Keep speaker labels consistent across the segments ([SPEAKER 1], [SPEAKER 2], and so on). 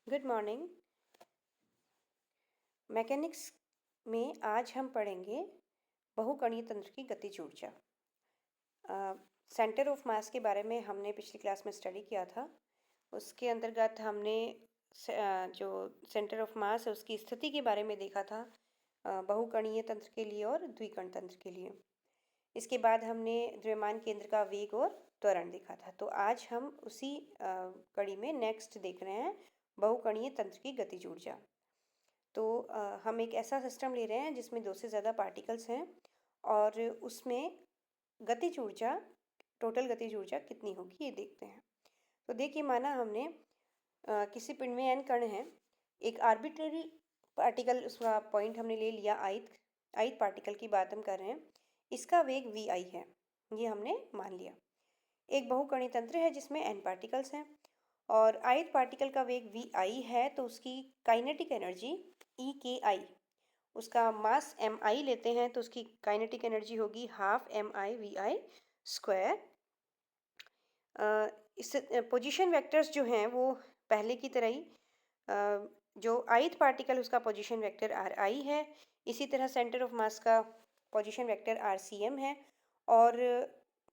[SPEAKER 1] Good morning. Mechanics में आज हम पढ़ेंगे बहुकणीय तंत्र की गतिज ऊर्जा। सेंटर ऑफ मास के बारे में हमने पिछली क्लास में स्टडी किया था। उसके अंतर्गत हमने जो सेंटर ऑफ मास है उसकी स्थिति के बारे में देखा था, बहुकणीय तंत्र के लिए और द्विकण तंत्र के लिए। इसके बाद हमने द्रव्यमान केंद्र का वेग और त्वरण देखा था। तो आज हम उसी कड़ी में नेक्स्ट देख रहे हैं बहुकणीय तंत्र की गतिज ऊर्जा। तो हम एक ऐसा सिस्टम ले रहे हैं जिसमें दो से ज़्यादा पार्टिकल्स हैं और उसमें गतिज ऊर्जा, टोटल गतिज ऊर्जा कितनी होगी ये देखते हैं। तो देखिए, माना हमने किसी पिंड में n कण है, एक आर्बिट्रेरी पार्टिकल, उसका पॉइंट हमने ले लिया आइथ पार्टिकल की बात हम कर रहे हैं। इसका वेग vi है, ये हमने मान लिया। एक बहुकणीय तंत्र है जिसमें n पार्टिकल्स हैं और ith पार्टिकल का वेग vi है, तो उसकी काइनेटिक एनर्जी EKI, उसका मास mi लेते हैं तो उसकी काइनेटिक एनर्जी होगी हाफ mi vi²। इस पोजीशन वेक्टर्स जो हैं वो पहले की तरह ही, जो ith पार्टिकल उसका पोजीशन वेक्टर ri है, इसी तरह सेंटर ऑफ मास का पोजीशन वेक्टर rcm है और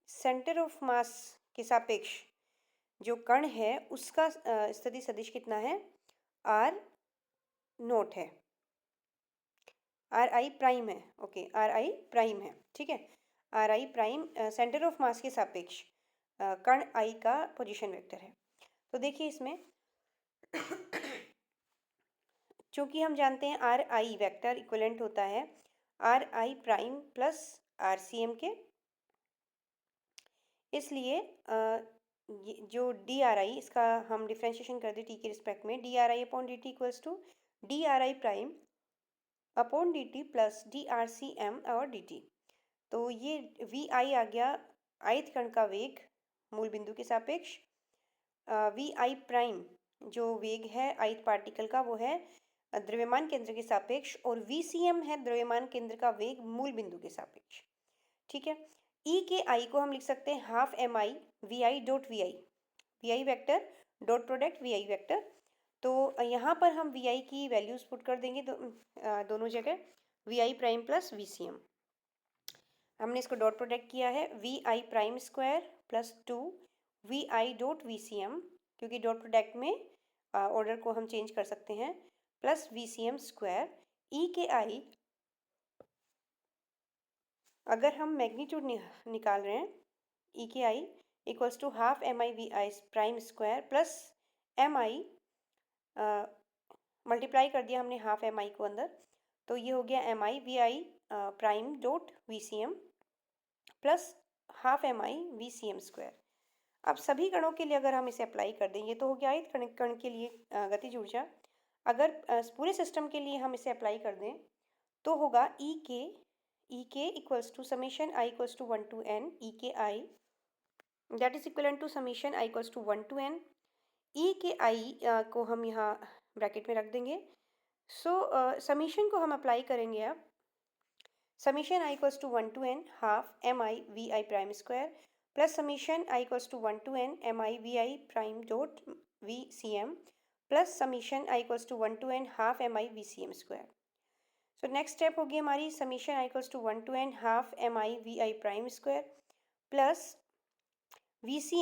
[SPEAKER 1] सेंटर ऑफ मास के सापेक्ष जो कण है उसका स्थिति सदिश कितना है, r नोट है, ri प्राइम है। ओके, ri प्राइम है, ठीक है। ri prime centre of mass के सापेक्ष कण i का पोजीशन वेक्टर है। तो देखिए इसमें चूंकि हम जानते हैं ri वेक्टर इक्विवेलेंट होता है ri प्राइम प्लस rcm के, इसलिए जो डी इसका हम डिफ्रेंशिएशन कर दें टी के रिस्पेक्ट में, D R I upon D T equals to D R I prime upon D T plus D R C M और डी टी। तो ये वी आई आ गया ith कण का वेग मूल बिंदु के सापेक्ष, वी आई प्राइम जो वेग है ith पार्टिकल का वो है द्रव्यमान केंद्र के सापेक्ष, और वी सी एम है द्रव्यमान केंद्र का वेग मूल बिंदु के सापेक्ष, ठीक है। ई के आई को हम लिख सकते हैं half M I we I dot V I vector dot product V I vector. तो यहाँ पर हम वी आई की वैल्यूज पुट कर देंगे दोनों जगह, वी आई प्राइम प्लस वी सी एम। हमने इसको डॉट प्रोडक्ट किया है v I prime square plus 2 v I dot we C m, क्योंकि डॉट प्रोडक्ट में ऑर्डर को हम चेंज कर सकते हैं, plus v C M square. E k i अगर हम मैग्नीट्यूड निकाल रहे हैं, E k i equals to half M I we I prime square plus m i, multiply कर दिया हमने हाफ एम आई को अंदर, तो ये हो गया M I we I prime dot we C M plus half M I V C M square. अब सभी कणों के लिए अगर हम इसे अप्लाई कर दें, ये तो हो गया ith कण के लिए गतिज ऊर्जा। अगर पूरे सिस्टम के लिए हम इसे अप्लाई कर दें तो होगा E k equals to summation I equals to 1 to n E k i, that is equivalent to summation I equals to 1 to n। E k i को हम यहाँ ब्रैकेट में रख देंगे। सो समीशन को हम अप्लाई करेंगे अब, summation I equals to 1 to n half M I we I prime square plus summation I equals to 1 to n M I we I prime dot we C M plus summation I equals to 1 to n half M I V C M square. So next step होगी हमारी summation I equals to 1 to n half M I we I prime square plus v C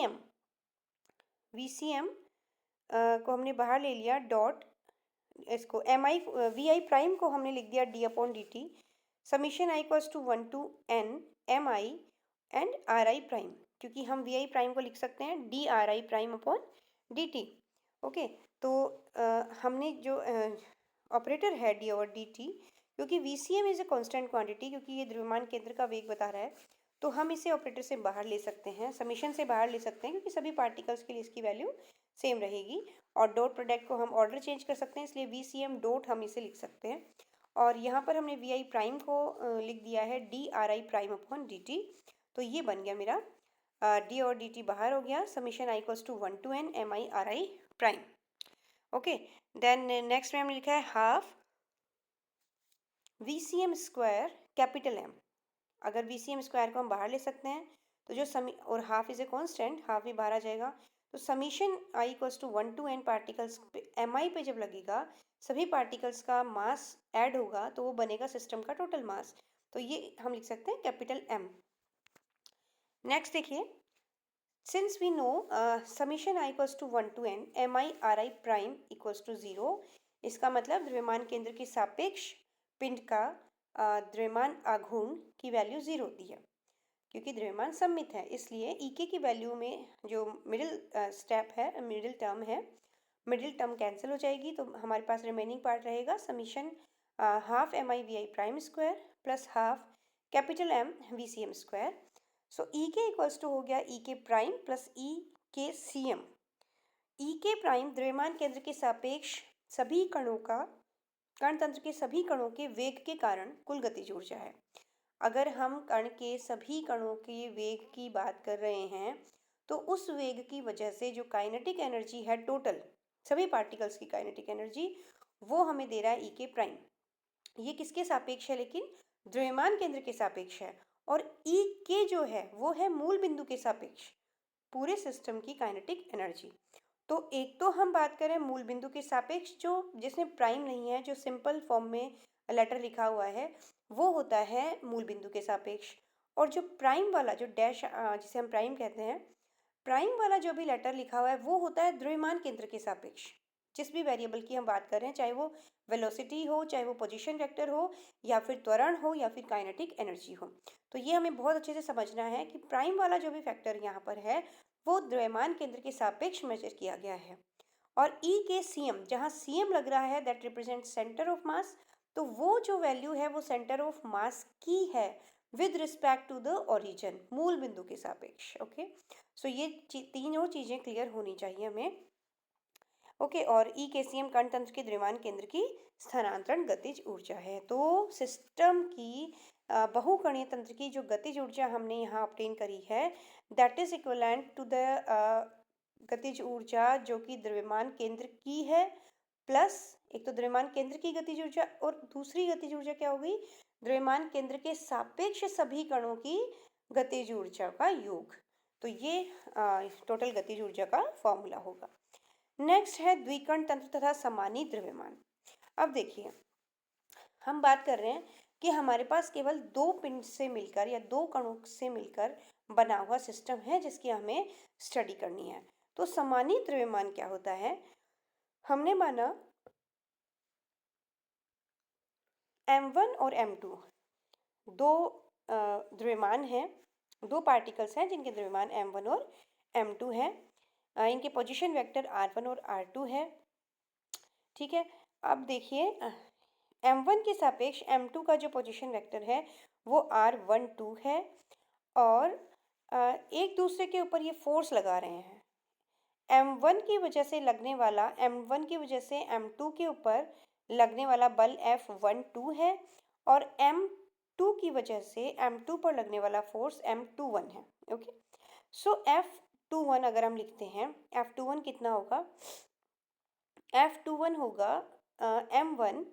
[SPEAKER 1] M को हमने बाहर ले लिया dot, इसको M I we I prime को हमने लिख दिया D upon D T, summation I equals to 1 to n M I and R I prime, क्योंकि हम वी आई प्राइम को लिख सकते हैं डी आर आई prime upon D T. Okay, तो हमने जो ऑपरेटर है डी ओवर डी टी, क्योंकि V C M is a constant quantity, क्योंकि ये द्रव्यमान केंद्र का वेग बता रहा है, तो हम इसे ऑपरेटर से बाहर ले सकते हैं, समीशन से बाहर ले सकते हैं, क्योंकि सभी पार्टिकल्स के लिए इसकी वैल्यू सेम रहेगी। और डॉट प्रोडक्ट को हम ऑर्डर चेंज कर सकते हैं, इसलिए वी सी एम डॉट हम इसे लिख सकते हैं। और यहाँ पर हमने वी आई प्राइम को लिख दिया है डी आर आई प्राइम अपॉन डी टी। तो ये बन गया मेरा डी और डी टी बाहर हो गया, summation I equals to 1 to n M I R I prime. Okay, then next में हमने लिखा है half v C M square capital M. अगर वी सी एम स्क्वायर को हम बाहर ले सकते हैं तो जो और half is a constant, half भी बाहर आ जाएगा, तो summation I equals to 1 to n particles m i पे जब लगेगा, सभी पार्टिकल्स का मास ऐड होगा तो वो बनेगा सिस्टम का टोटल मास। तो ये हम लिख सकते हैं कैपिटल एम। नेक्स्ट देखिए, since we know summation I equals to 1 to n M I R I prime equals to 0, इसका मतलब द्रव्यमान केंद्र के सापेक्ष पिंड का द्रव्यमान आघूर्ण की वैल्यू 0 होती है, क्योंकि द्रव्यमान सममित है। इसलिए ईके की वैल्यू में जो मिडिल स्टेप है, मिडिल टर्म है, मिडिल टर्म कैंसिल हो जाएगी, तो हमारे पास रिमेनिंग पार्ट रहेगा summation half M I we I prime square plus half capital M we C M square. So E k equals to हो गया ई के प्राइम प्लस ई के सी एम। ई के प्राइम द्रव्यमान केंद्र के सापेक्ष सभी कणों का, कण तंत्र के सभी कणों के वेग के कारण कुल गतिज ऊर्जा है। अगर हम कण के सभी कणों के वेग की बात कर रहे हैं तो उस वेग की वजह से जो काइनेटिक एनर्जी है टोटल सभी पार्टिकल्स की काइनेटिक एनर्जी, वो हमें दे रहा है ई के प्राइम। ये किसके सापेक्ष है? लेकिन द्रव्यमान केंद्र के सापेक्ष है। और ई के जो है वो है मूल बिंदु के सापेक्ष पूरे सिस्टम की काइनेटिक एनर्जी। तो एक तो हम बात करें मूल बिंदु के सापेक्ष, जो जिसमें प्राइम नहीं है, जो सिंपल फॉर्म में लेटर लिखा हुआ है, वो होता है मूल बिंदु के सापेक्ष। और जो प्राइम वाला, जो डैश जिसे हम प्राइम कहते हैं, प्राइम वाला जो भी लेटर लिखा हुआ है वो होता है द्रव्यमान केंद्र के सापेक्ष। जिस भी वेरिएबल की हम बात कर रहे हैं, चाहे वो वेलोसिटी हो, चाहे वो पोजीशन वेक्टर हो, या फिर त्वरण हो, या फिर काइनेटिक एनर्जी हो। तो ये हमें बहुत अच्छे से समझना है कि प्राइम वाला जो भी फैक्टर यहाँ पर है वो द्रव्यमान केंद्र के सापेक्ष मेजर किया गया है। और ई के सी एम, जहाँ सी एम लग रहा है that represent centre of mass, तो वो जो वैल्यू है वो सेंटर ऑफ मास की है with respect to the origin, मूल बिंदु के सापेक्ष। ओके, सो ये तीनों चीज़ें क्लियर होनी चाहिए हमें। ओके, और ई के सी एम कण तंत्र के द्रव्यमान केंद्र की स्थानांतरण गतिज ऊर्जा है। तो सिस्टम की बहुकणीय तंत्र की जो गतिज ऊर्जा हमने यहाँ ऑब्टेन करी है, that is equivalent to the गतिज ऊर्जा जो कि द्रव्यमान केंद्र की है, प्लस एक तो द्रव्यमान केंद्र की गतिज ऊर्जा और दूसरी गतिज ऊर्जा क्या हो गई, द्रव्यमान केंद्र के सापेक्ष सभी कणों की गतिज ऊर्जा का योग। तो ये टोटल गतिज ऊर्जा का फॉर्मूला होगा। नेक्स्ट है द्विकण तंत्र तथा समानी द्रव्यमान। अब देखिए, हम बात कर रहे हैं कि हमारे पास केवल दो पिंड से मिलकर या दो कणों से मिलकर बना हुआ सिस्टम है जिसकी हमें स्टडी करनी है। तो समानी द्रव्यमान क्या होता है? हमने माना m1 और m2 दो द्रव्यमान हैं, दो पार्टिकल्स हैं जिनके द्रव्यमान m1 और m2 है। इनके पोजीशन वेक्टर r1 और r2 है। ठीक है, अब देखिए m1 के सापेक्ष m2 का जो पोजीशन वेक्टर है वो r12 है, और एक दूसरे के ऊपर ये फोर्स लगा रहे हैं। m1 की वजह से लगने वाला, m1 की वजह से m2 के ऊपर लगने वाला बल F12 है, और m2 की वजह से m2 पर लगने वाला फोर्स m21 है। ओके, सो F21 अगर हम लिखते हैं, F21 कितना होगा? F21 होगा m1,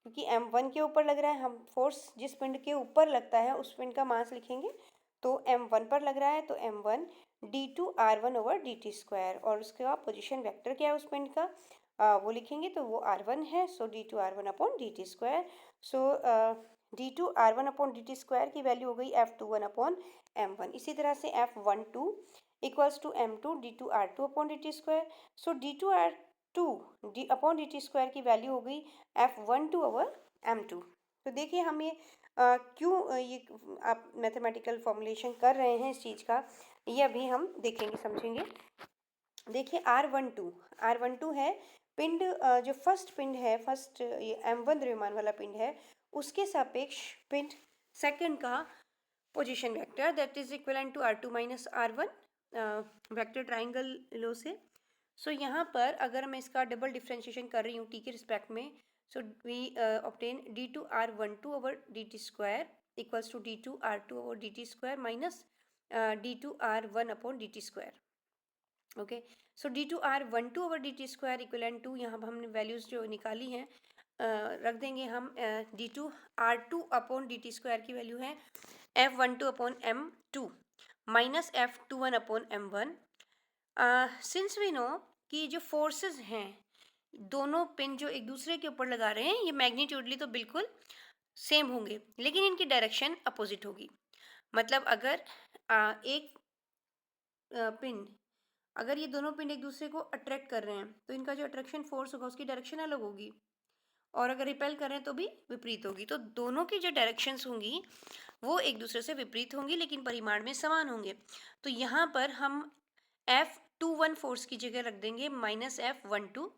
[SPEAKER 1] क्योंकि m1 के ऊपर लग रहा है, हम फोर्स जिस पिंड के ऊपर लगता है उस पिंड का मास लिखेंगे, तो m1 पर लग रहा है तो m1 d2 r1 over dt square, और उसका पोजीशन वेक्टर क्या है उस पिंड का, वो लिखेंगे तो वो r1 है, so d2 r1 upon dt square. So d2 r1 upon dt square की वैल्यू हो गई F21 अपॉन m1। इसी तरह से F12 equals to m2 d2 r2 upon dt square. So d2 r2 d upon dt square की value हो गई F12 over m2। तो देखिए हम ये क्यों ये आप मैथमेटिकल फॉर्मुलेशन कर रहे हैं इस चीज़ का, ये अभी हम देखेंगे, समझेंगे। देखिए R12 है पिंड, जो फर्स्ट पिंड है, फर्स्ट ये m1 द्रव्यमान वाला पिंड है, उसके सापेक्ष पिंड सेकंड का position vector that is equivalent to r2 minus r1 vector triangle law से। सो यहाँ पर अगर मैं इसका डबल डिफ्रेंशिएशन कर रही हूँ टी के रिस्पेक्ट में, so we obtain d2 r12 over dt square equals to d2 r2 over dt square minus d2 r1 upon dt square. Okay, so d2 r12 over dt square equivalent to, यहाँ हमने values जो निकाली हैं रख देंगे हम, d2 r2 upon dt square की value है F12 upon m2 minus F21 upon m1 since we know कि जो फोर्सेस हैं, दोनों पिन जो एक दूसरे के ऊपर लगा रहे हैं, ये मैग्नीट्यूडली तो बिल्कुल सेम होंगे, लेकिन इनकी डायरेक्शन अपोजिट होगी। मतलब अगर एक पिन, अगर ये दोनों पिन एक दूसरे को अट्रैक्ट कर रहे हैं तो इनका जो अट्रैक्शन फोर्स होगा उसकी डायरेक्शन अलग होगी, और अगर रिपेल कर रहे हैं तो भी विपरीत होगी। तो दोनों की जो डायरेक्शंस होंगी वो एक दूसरे से विपरीत होंगी, लेकिन परिमाण में समान होंगे। तो यहाँ पर हम F21 फोर्स की जगह रख देंगे -F12,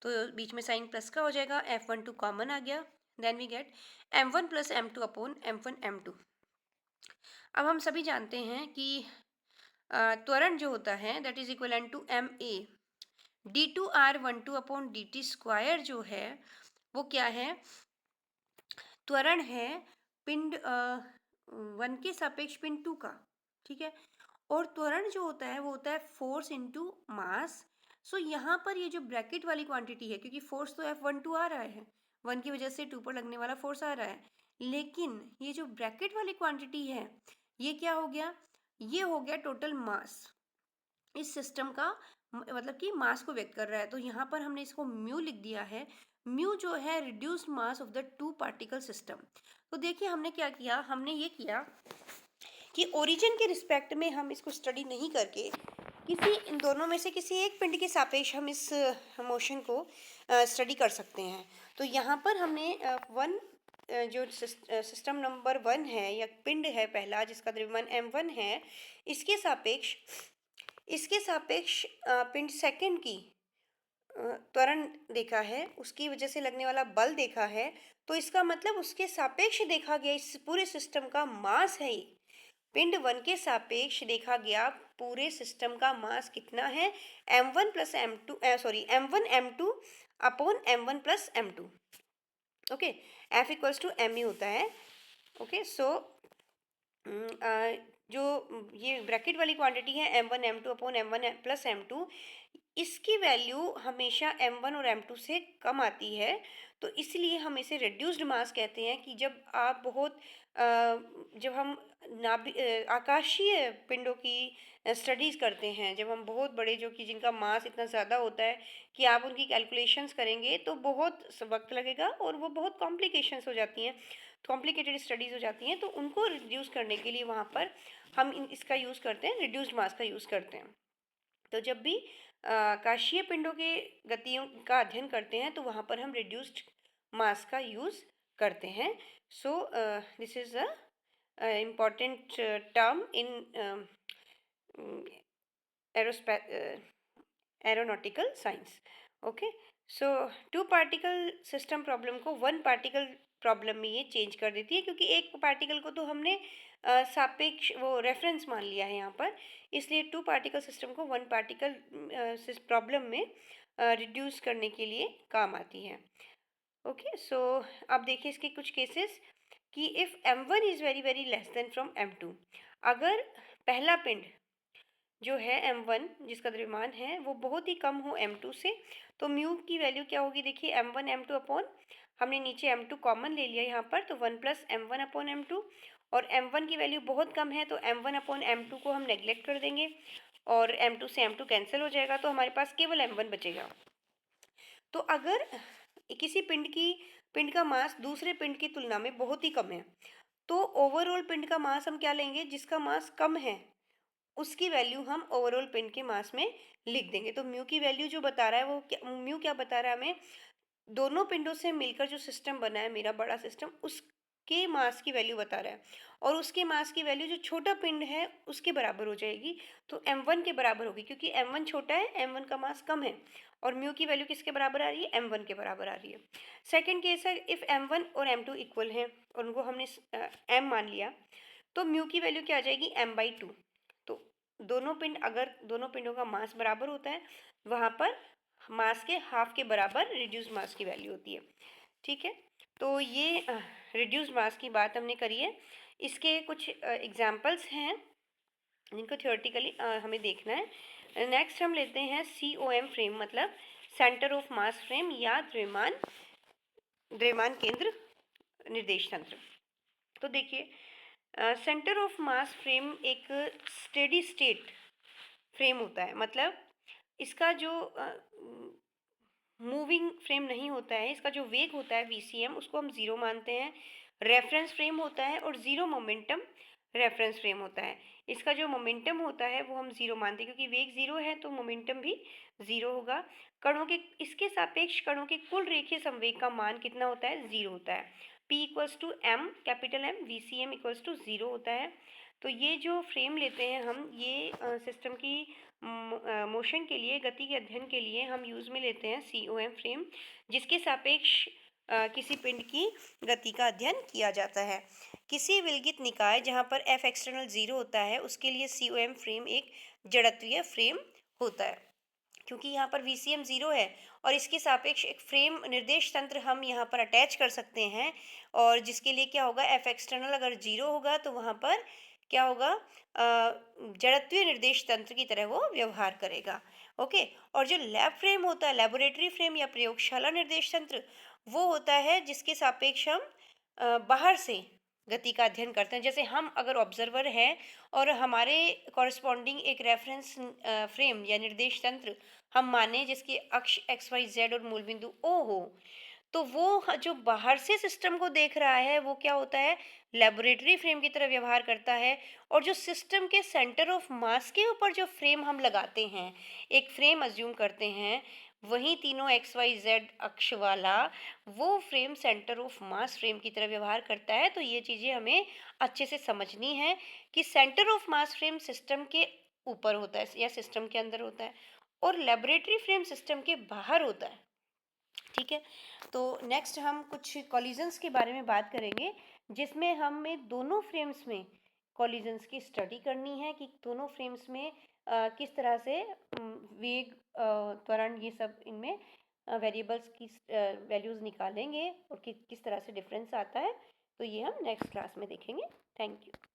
[SPEAKER 1] तो बीच में साइन प्लस का हो जाएगा, F12 कॉमन आ गया, then we get M1 plus M2 upon M1 M2। अब हम सभी जानते हैं कि त्वरण जो होता है that is equal to MA d2R12 upon dt square जो है वो क्या है, त्वरण है पिंड 1 के सापेक्ष पिंड 2 का, ठीक है। और त्वरण जो होता है वो होता है फोर्स इनटू मास। सो यहाँ पर ये जो ब्रैकेट वाली क्वांटिटी है, क्योंकि फोर्स तो F12 आ रहा है, 1 की वजह से 2 पर लगने वाला फोर्स आ रहा है, लेकिन ये जो ब्रैकेट वाली क्वांटिटी है ये क्या हो गया, ये हो गया टोटल मास इस सिस्टम का, मतलब कि मास को व्यक्त कर रहा है। तो यहाँ पर हमने इसको म्यू लिख दिया है। म्यू जो है reduced mass of the two particle system. तो देखिए हमने क्या किया, हमने ये किया कि ओरिजिन के रिस्पेक्ट में हम इसको स्टडी नहीं करके किसी इन दोनों में से किसी एक पिंड के सापेक्ष हम इस मोशन को स्टडी कर सकते हैं। तो यहाँ पर हमने जो सिस्टम नंबर 1 है या पिंड है पहला जिसका द्रव्यमान M1 है, इसके सापेक्ष पिंड सेकंड की त्वरण देखा है, उसकी वजह से लगने वाला बल देखा है। तो इसका मतलब उसके सापेक्ष देखा गया इस पूरे सिस्टम का मास है ये। पिंड 1 के सापेक्ष देखा गया पूरे सिस्टम का मास कितना है, M1 plus M2 M1 M2 upon M1 plus M2। Okay, F equals to MU होता है। ओके, सो जो ये ब्रैकेट वाली क्वांटिटी है M1 M2 upon M1 plus M2, इसकी वैल्यू हमेशा M1 और M2 से कम आती है। तो इसलिए हम इसे रिड्यूस्ड मास कहते हैं कि जब आप जब हम आकाशीय पिंडों की स्टडीज़ करते हैं, जब हम बहुत बड़े जो कि जिनका मास इतना ज़्यादा होता है कि आप उनकी कैलकुलेशंस करेंगे तो बहुत वक्त लगेगा और वो बहुत कॉम्प्लिकेशंस हो जाती हैं, कॉम्प्लिकेटेड स्टडीज़ हो जाती हैं। तो उनको रिड्यूस करने के लिए वहाँ पर हम इसका यूज़ करते हैं, रिड्यूस्ड मास का यूज़ करते हैं। तो जब भी आकाशीय पिंडों के गतियों का अध्ययन करते हैं तो वहाँ पर हम रिड्यूस्ड मास का यूज़ करते हैं। So this is a important term in aeronautical science. Okay, so two particle system problem को वन पार्टिकल प्रॉब्लम में ये चेंज कर देती है, क्योंकि एक पार्टिकल को तो हमने सापेक्ष वो रेफरेंस मान लिया है यहाँ पर, इसलिए टू पार्टिकल सिस्टम को वन पार्टिकल प्रॉब्लम में रिड्यूस करने के लिए काम आती है। ओके, सो अब देखिए इसके कुछ केसेस कि if M1 is very very less than from M2, अगर पहला पिंड जो है M1 जिसका द्रव्यमान है वो बहुत ही कम हो M2 से, तो म्यू की वैल्यू क्या होगी, देखिए M1 M2 अपॉन, हमने नीचे M2 कॉमन ले लिया यहाँ पर, तो 1 प्लस M1 अपॉन M2, और M1 की वैल्यू बहुत कम है तो M1 अपॉन M2 को हम नेग्लेक्ट कर देंगे और M2 से M2 कैंसिल हो जाएगा, तो हमारे पास केवल M1 बचेगा। तो अगर किसी पिंड का मास दूसरे पिंड की तुलना में बहुत ही कम है, तो ओवरऑल पिंड का मास हम क्या लेंगे, जिसका मास कम है उसकी वैल्यू हम ओवरऑल पिंड के मास में लिख देंगे। तो म्यू की वैल्यू जो बता रहा है वो म्यू क्या बता रहा है हमें, दोनों पिंडों से मिलकर जो सिस्टम बना है मेरा बड़ा सिस्टम, उसके मास की वैल्यू बता रहा है, और उसके मास की वैल्यू जो छोटा पिंड है उसके बराबर हो जाएगी, तो M1 के बराबर होगी, क्योंकि M1 छोटा है, M1 का मास कम है, और म्यू की वैल्यू किसके बराबर आ रही है, M1 के बराबर आ रही है। सेकेंड केस है इफ़ M1 और M2 इक्वल हैं और उनको हमने M मान लिया, तो म्यू की वैल्यू क्या आ जाएगी, M/2। तो अगर दोनों पिंडों का मास बराबर होता है, वहाँ पर मास के हाफ के बराबर रिड्यूस मास की वैल्यू होती है। ठीक है, तो ये रिड्यूस मास की बात हमने करी है। इसके कुछ एग्जाम्पल्स हैं जिनको थियोरेटिकली हमें देखना है। नेक्स्ट हम लेते हैं COM फ्रेम, मतलब सेंटर ऑफ मास फ्रेम या द्रव्यमान केंद्र निर्देश तंत्र। तो देखिए सेंटर ऑफ मास फ्रेम एक स्टेडी स्टेट फ्रेम होता है, मतलब इसका जो मूविंग फ्रेम नहीं होता है, इसका जो वेग होता है वीसीएम, उसको हम ज़ीरो मानते हैं। रेफरेंस फ्रेम होता है और ज़ीरो मोमेंटम रेफरेंस फ्रेम होता है। इसका जो मोमेंटम होता है वो हम ज़ीरो मानते हैं, क्योंकि वेग ज़ीरो है तो मोमेंटम भी ज़ीरो होगा। कणों के इसके सापेक्ष कणों के कुल रेखीय संवेग का मान कितना होता है? ज़ीरो होता है। P equals to M, capital M, we C M equals to zero होता है। तो ये जो फ्रेम लेते हैं हम, ये सिस्टम की मोशन के लिए, गति के अध्ययन के लिए हम यूज़ में लेते हैं COM फ्रेम, जिसके सापेक्ष किसी पिंड की गति का अध्ययन किया जाता है। किसी विलगित निकाय जहाँ पर F एक्सटर्नल ज़ीरो होता है, उसके लिए COM फ्रेम एक जड़त्वीय फ्रेम होता है। क्योंकि यहाँ पर VCM ज़ीरो है और इसके सापेक्ष एक फ्रेम निर्देश तंत्र हम यहाँ पर अटैच कर सकते हैं, और जिसके लिए क्या होगा, F एक्सटर्नल अगर ज़ीरो होगा तो वहाँ पर क्या होगा, जड़त्वीय निर्देश तंत्र की तरह वो व्यवहार करेगा। ओके। और जो लैब फ्रेम होता है, लेबोरेटरी फ्रेम या प्रयोगशाला निर्देश तंत्र, वो होता है जिसके सापेक्ष हम बाहर से गति का अध्ययन करते हैं। जैसे हम अगर ऑब्जर्वर है और हमारे कॉरस्पॉन्डिंग एक रेफरेंस फ्रेम या निर्देश तंत्र हम माने जिसकी अक्ष XYZ और मूल बिंदु O हो, तो वो जो बाहर से सिस्टम को देख रहा है वो क्या होता है, लेबोरेटरी फ्रेम की तरह व्यवहार करता है। और जो सिस्टम के सेंटर ऑफ मास के ऊपर जो फ्रेम हम लगाते हैं, एक फ्रेम अज्यूम करते हैं, वही तीनों XYZ अक्ष वाला वो frame centre of mass frame की तरह व्यवहार करता है। तो ये चीज़ें हमें अच्छे से समझनी है कि centre of mass frame system के ऊपर होता है या सिस्टम के अंदर होता है, और लेबोरेटरी फ्रेम सिस्टम के बाहर होता है। ठीक है। तो नेक्स्ट हम कुछ कॉलिजन्स के बारे में बात करेंगे, जिसमें हमें दोनों फ्रेम्स में कॉलिजन्स की स्टडी करनी है कि दोनों फ्रेम्स में किस तरह से वेग, त्वरण, ये सब इनमें वेरिएबल्स की वैल्यूज़ निकालेंगे और किस तरह से डिफरेंस आता है। तो ये हम नेक्स्ट क्लास में देखेंगे। Thank you.